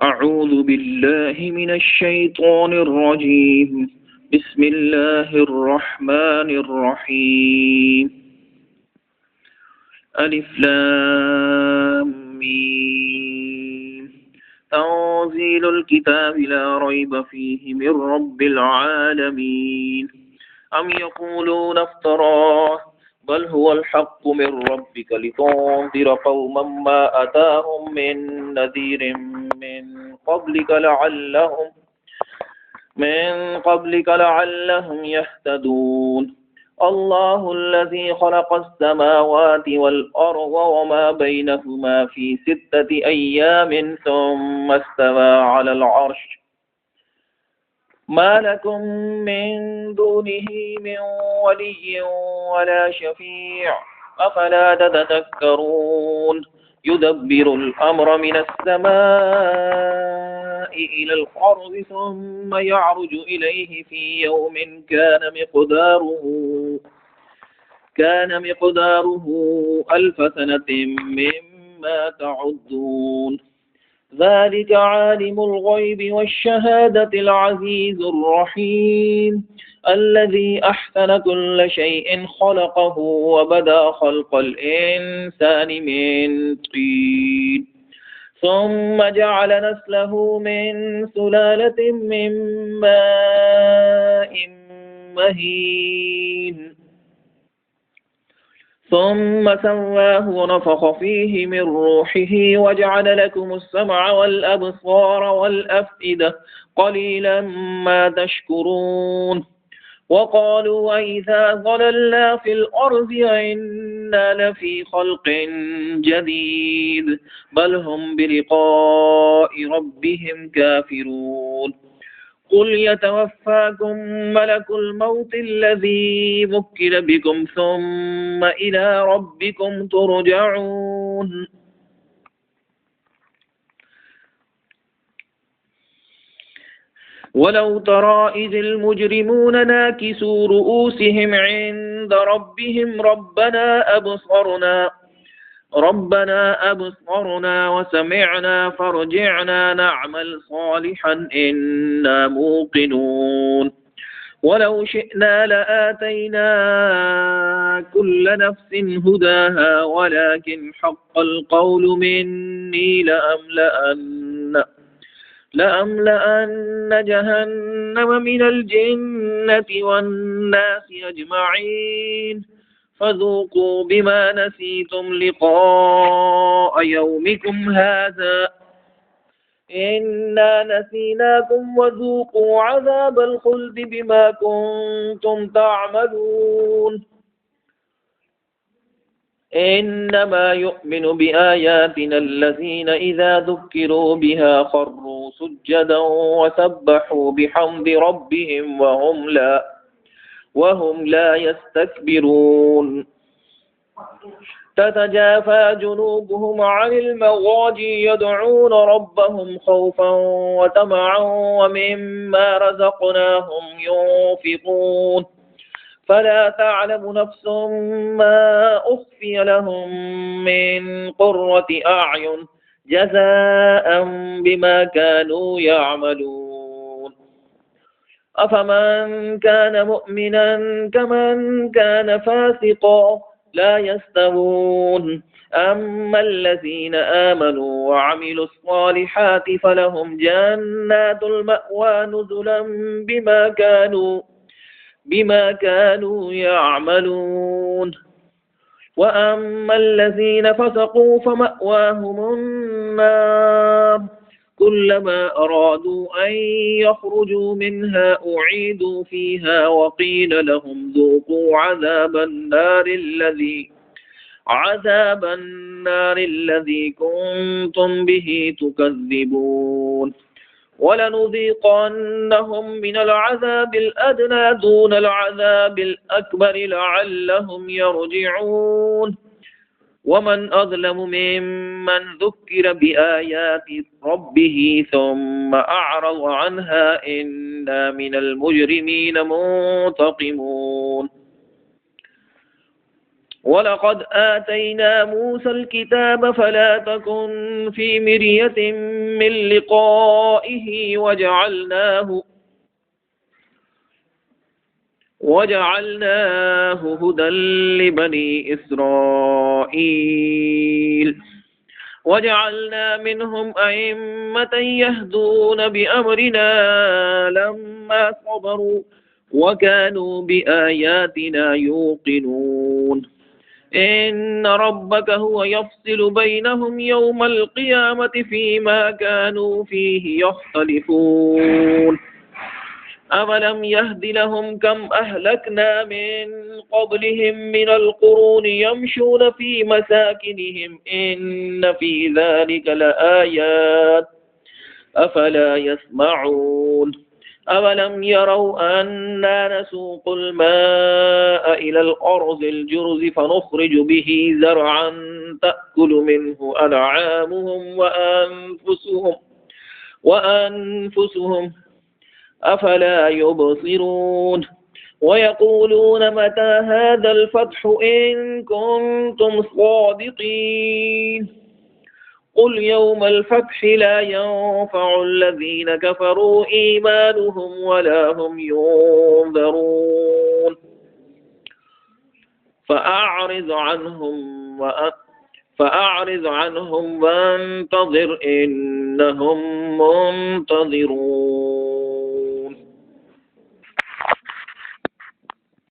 أعوذ بالله من الشيطان الرجيم. بسم الله الرحمن الرحيم. ألف لام ميم. تنزيل الكتاب لا ريب فيه من رب العالمين. أم يقولون افتراه بل هو الحق من ربك لتنذر قوما ما أتاهم من نذير من قبلك لعلهم يهتدون. الله الذي خلق السماوات والأرض وما بينهما في 6 أيام ثم استوى على العرش. ما لكم من دونه من ولي ولا شفيع أفلا تتذكرون. يدبر الأمر من السماء إلى الأرض ثم يعرج إليه في يوم كان مقداره 1000 سنة مما تعدون. ذلك عالم الغيب والشهادة العزيز الرحيم الذي أحسن كل شيء خلقه وبدأ خلق الإنسان من طين ثم جعل نسله من سلالة من ماء مهين ثم سواه ونفخ فيه من روحه وجعل لكم السمع والأبصار والأفئدة قليلا ما تشكرون. وقالوا وإذا ضللنا في الأرض أئنا لفي خلق جديد بل هم بلقاء ربهم كافرون. قل يتوفاكم ملك الموت الذي وكل بكم ثم إلى ربكم ترجعون. ولو ترى إذ المجرمون ناكسوا رؤوسهم عند ربهم ربنا أبصرنا وسمعنا فارجعنا نعمل صالحا إنا موقنون. ولو شئنا لآتينا كل نفس هداها ولكن حق القول مني لأملأن جهنم من الجنة والناس أجمعين. فذوقوا بما نسيتم لقاء يومكم هذا إنا نسيناكم وذوقوا عذاب الخلد بما كنتم تعملون. إنما يؤمن بآياتنا الذين إذا ذكروا بها خروا سجدا وسبحوا بحمد ربهم وهم لا يستكبرون. تتجافى جنوبهم عن المضاجع يدعون ربهم خوفا وطمعا ومما رزقناهم ينفقون. فلا تعلم نفس ما أخفي لهم من قرة أعين جزاء بما كانوا يعملون. أفمن كان مؤمنا كمن كان فاسقا لا يستوون. أما الذين آمنوا وعملوا الصالحات فلهم جنات المأوى نزلا بما كانوا يعملون. وأما الذين فسقوا فمأواهم النار كلما أرادوا أن يخرجوا منها أعيدوا فيها وقيل لهم ذوقوا عذاب النار الذي كنتم به تكذبون. ولنذيقنهم من العذاب الأدنى دون العذاب الأكبر لعلهم يرجعون. ومن أظلم ممن ذكر بآيات ربه ثم أعرض عنها إنا من المجرمين منتقمون. ولقد آتينا موسى الكتاب فلا تكن في مرية من لقائه وجعلناه هدى لبني إسرائيل وجعلنا منهم أئمة يهدون بأمرنا لما صبروا وكانوا بآياتنا يوقنون إن ربك هو يفصل بينهم يوم القيامة فيما كانوا فيه يختلفون أولم يهد لهم كم أهلكنا من قبلهم من القرون يمشون في مساكنهم إن في ذلك لآيات أفلا يسمعون أولم يروا أنا نسوق الماء إلى الأرض الجرز فنخرج به زرعا تأكل منه أنعامهم وأنفسهم أفلا يبصرون ويقولون متى هذا الفتح إن كنتم صادقين قل يوم الفتح لا ينفع الذين كفروا إيمانهم ولا هم ينذرون فأعرض عنهم وانتظر إنهم منتظرون